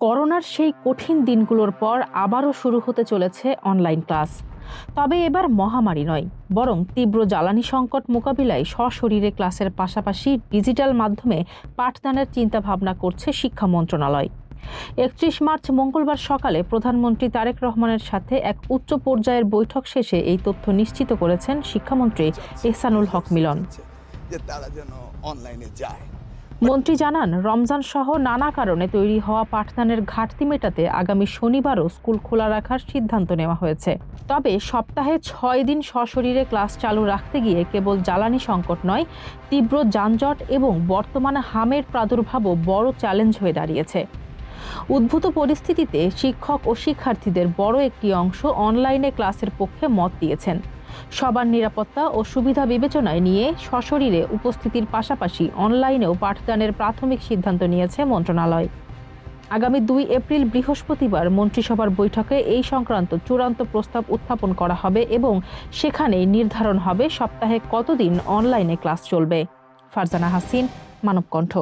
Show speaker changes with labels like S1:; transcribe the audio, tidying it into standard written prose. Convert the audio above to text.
S1: করোনার সেই কঠিন দিনগুলোর পর আবারও শুরু হতে চলেছে অনলাইন ক্লাস। তবে এবার মহামারী নয়, বরং তীব্র জ্বালানি সংকট মোকাবিলায় সশরীরে ক্লাসের পাশাপাশি ডিজিটাল মাধ্যমে পাঠদানের চিন্তাভাবনা করছে শিক্ষা মন্ত্রণালয়। ৩১ মার্চ মঙ্গলবার সকালে প্রধানমন্ত্রী তারেক রহমানের সাথে এক উচ্চ পর্যায়ের বৈঠক শেষে এই তথ্য নিশ্চিত করেছেন শিক্ষামন্ত্রী এহসানুল হক মিলন। মন্ত্রী জানান, রমজান সহ নানা কারণে তৈরি হওয়া পাঠদানের ঘাটতি মেটাতে আগামী শনিবারও স্কুল খোলা রাখার সিদ্ধান্ত নেওয়া হয়েছে। তবে সপ্তাহে ৬ দিন সশরীরে ক্লাস চালু রাখতে গিয়ে কেবল জ্বালানি সংকট নয়, তীব্র যানজট এবং বর্তমানে হামের প্রাদুর্ভাবও বড় চ্যালেঞ্জ হয়ে দাঁড়িয়েছে। উদ্ভূত পরিস্থিতিতে শিক্ষক ও শিক্ষার্থীদের বড় একটি অংশ অনলাইনে ক্লাসের পক্ষে মত দিয়েছেন। সবার নিরাপত্তা ও সুবিধা বিবেচনায় নিয়ে সশরীরে উপস্থিতির পাশাপাশি অনলাইনেও পাঠদানের প্রাথমিক সিদ্ধান্ত নিয়েছে মন্ত্রণালয়। আগামী ২ এপ্রিল বৃহস্পতিবার মন্ত্রিসভার বৈঠকে এই সংক্রান্ত চূড়ান্ত প্রস্তাব উত্থাপন করা হবে এবং সেখানেই নির্ধারণ হবে সপ্তাহে কতদিন অনলাইনে ক্লাস চলবে। ফারজানা হাসিন, মানবকণ্ঠ।